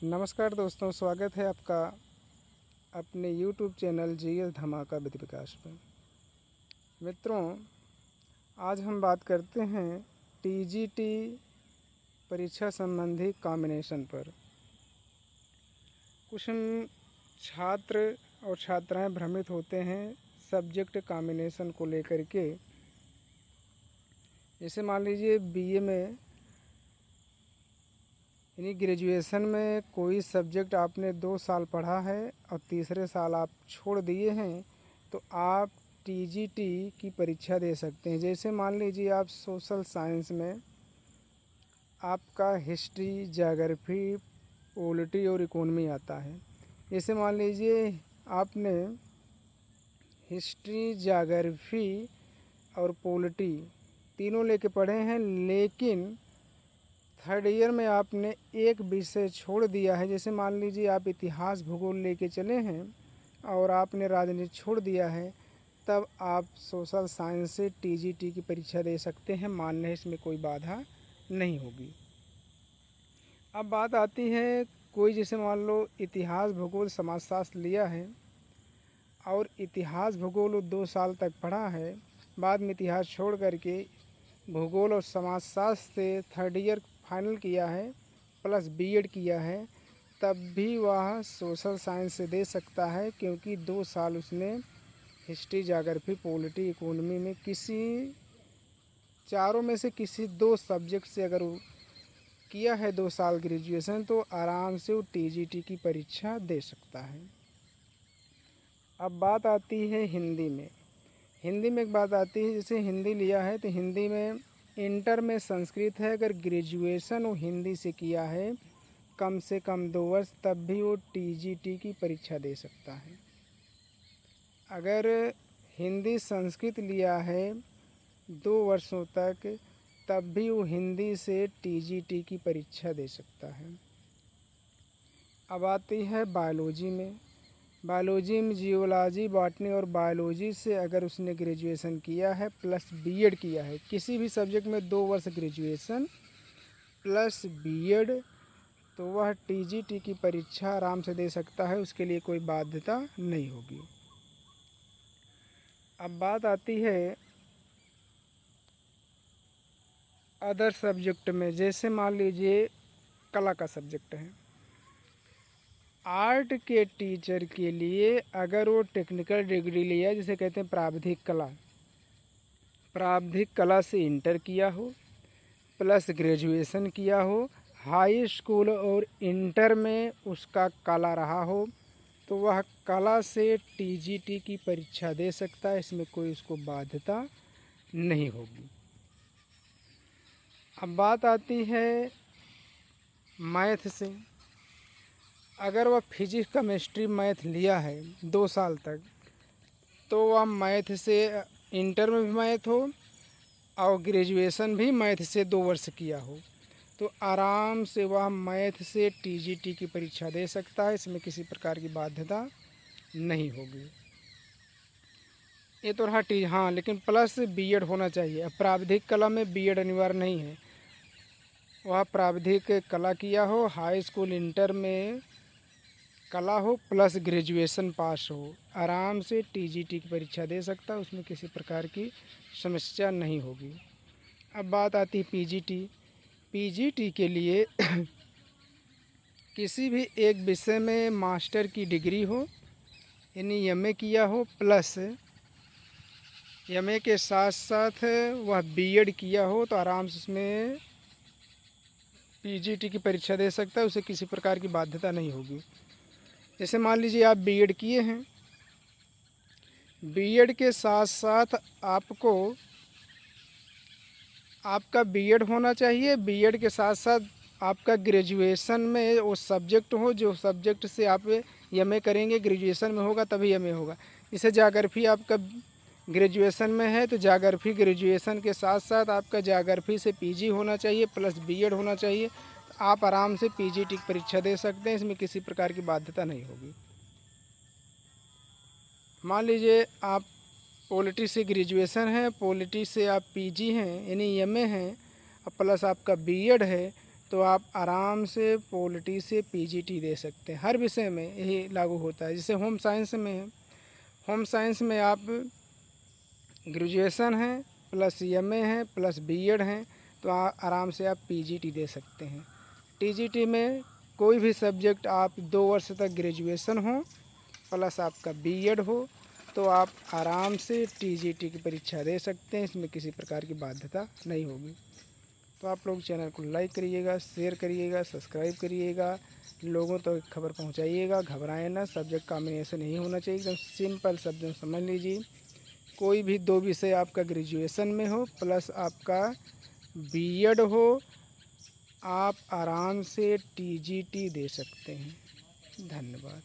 नमस्कार दोस्तों, स्वागत है आपका अपने YouTube चैनल जीएस धमाका विद विकास पर। मित्रों, आज हम बात करते हैं टीजीटी परीक्षा संबंधी कॉम्बिनेशन पर। कुछ छात्र और छात्राएं भ्रमित होते हैं सब्जेक्ट कॉम्बिनेशन को लेकर के। जैसे मान लीजिए बीए में यानी ग्रेजुएशन में कोई सब्जेक्ट आपने 2 साल पढ़ा है और तीसरे साल आप छोड़ दिए हैं, तो आप टीजीटी की परीक्षा दे सकते हैं। जैसे मान लीजिए आप सोशल साइंस में आपका हिस्ट्री, ज्योग्राफी, पॉलिटी और इकोनॉमी आता है। जैसे मान लीजिए आपने हिस्ट्री, ज्योग्राफी और पॉलिटी तीनों लेके पढ़े हैं, लेकिन थर्ड ईयर में आपने एक विषय छोड़ दिया है। जैसे मान लीजिए आप इतिहास, भूगोल लेके चले हैं और आपने राजनीति छोड़ दिया है, तब आप सोशल साइंस से टीजीटी की परीक्षा दे सकते हैं। मान्य है, इसमें कोई बाधा नहीं होगी। अब बात आती है, कोई जैसे मान लो इतिहास, भूगोल, समाजशास्त्र लिया है और इतिहास, भूगोल 2 साल तक पढ़ा है, बाद में इतिहास छोड़ करके भूगोल और समाजशास्त्र से थर्ड ईयर फाइनल किया है प्लस बीएड किया है, तब भी वह सोशल साइंस से दे सकता है, क्योंकि 2 साल उसने हिस्ट्री, ज्योग्राफी, पॉलिटी, इकोनॉमी में किसी चारों में से किसी 2 सब्जेक्ट से अगर वो किया है 2 साल ग्रेजुएशन, तो आराम से वो टीजीटी की परीक्षा दे सकता है। अब बात आती है हिंदी में। हिंदी में एक बात आती है, जैसे हिंदी लिया है तो हिंदी में इंटर में संस्कृत है, अगर ग्रेजुएशन वो हिंदी से किया है कम से कम 2 वर्ष, तब भी वो टीजीटी की परीक्षा दे सकता है। अगर हिंदी संस्कृत लिया है 2 वर्षों तक, तब भी वो हिंदी से टीजीटी की परीक्षा दे सकता है। अब आती है बायोलॉजी में। बायोलॉजी में जियोलॉजी, बॉटनी और बायोलॉजी से अगर उसने ग्रेजुएशन किया है प्लस बीएड किया है, किसी भी सब्जेक्ट में 2 वर्ष ग्रेजुएशन प्लस बीएड, तो वह टीजीटी की परीक्षा आराम से दे सकता है, उसके लिए कोई बाध्यता नहीं होगी। अब बात आती है अदर सब्जेक्ट में। जैसे मान लीजिए कला का सब्जेक्ट है, आर्ट के टीचर के लिए अगर वो टेक्निकल डिग्री लिया, जिसे कहते हैं प्रावधिक कला से इंटर किया हो प्लस ग्रेजुएशन किया हो, हाई स्कूल और इंटर में उसका कला रहा हो, तो वह कला से टीजीटी की परीक्षा दे सकता है, इसमें कोई उसको बाध्यता नहीं होगी। अब बात आती है मैथ से। अगर वह फिजिक्स, केमिस्ट्री, मैथ लिया है 2 साल तक, तो वह मैथ से इंटर में भी मैथ हो और ग्रेजुएशन भी मैथ से 2 वर्ष किया हो, तो आराम से वह मैथ से टीजीटी की परीक्षा दे सकता है, इसमें किसी प्रकार की बाध्यता नहीं होगी। ये तो रहा हाँ, लेकिन प्लस बीएड होना चाहिए। अब प्राविधिक कला में बीएड अनिवार्य नहीं है, वह प्राविधिक कला किया हो, हाई स्कूल, इंटर में कला हो प्लस ग्रेजुएशन पास हो, आराम से टीजीटी की परीक्षा दे सकता है, उसमें किसी प्रकार की समस्या नहीं होगी। अब बात आती है पीजीटी। पीजीटी के लिए किसी भी एक विषय में मास्टर की डिग्री हो, यानी एमए किया हो प्लस एमए के साथ साथ वह बीएड किया हो, तो आराम से उसमें पीजीटी की परीक्षा दे सकता है, उसे किसी प्रकार की बाध्यता नहीं होगी। जैसे मान लीजिए आप बीएड किए हैं, बीएड के साथ साथ आपको आपका बीएड होना चाहिए, बीएड के साथ साथ आपका ग्रेजुएशन में वो सब्जेक्ट हो जो सब्जेक्ट से आप एमए करेंगे, ग्रेजुएशन में होगा तभी एमए होगा। जैसे ज्योग्राफी आपका ग्रेजुएशन में है, तो ज्योग्राफी ग्रेजुएशन के साथ साथ आपका ज्योग्राफी से पीजी होना चाहिए प्लस बीएड होना चाहिए, तो आप आराम से पीजीटी की परीक्षा दे सकते हैं, इसमें किसी प्रकार की बाध्यता नहीं होगी। मान लीजिए आप पॉलिटी से ग्रेजुएशन है, पॉलिटी से आप पीजी हैं यानी एमए हैं और प्लस आपका बीएड है, तो आप आराम से पॉलिटी से पीजीटी दे सकते हैं। हर विषय में यही लागू होता है। जैसे होम साइंस में है, होम साइंस में आप ग्रेजुएशन है प्लस एमए है प्लस बीएड है, तो आराम से आप पीजीटी दे सकते हैं। टीजीटी में कोई भी सब्जेक्ट आप 2 वर्ष तक ग्रेजुएशन हो प्लस आपका बीएड हो, तो आप आराम से टीजीटी की परीक्षा दे सकते हैं। इसमें किसी प्रकार की बाध्यता नहीं होगी। तो आप लोग चैनल को लाइक करिएगा, शेयर करिएगा, सब्सक्राइब करिएगा, लोगों तक तो खबर पहुंचाइएगा। घबराएं ना, सब्जेक्ट कॉम्बिनेशन नहीं होना चाहिए, एकदम सिंपल शब्दों में समझ लीजिए। कोई भी 2 विषय आपका ग्रेजुएशन में हो प्लस आपका बीएड हो, आप आराम से टीजीटी दे सकते हैं। धन्यवाद।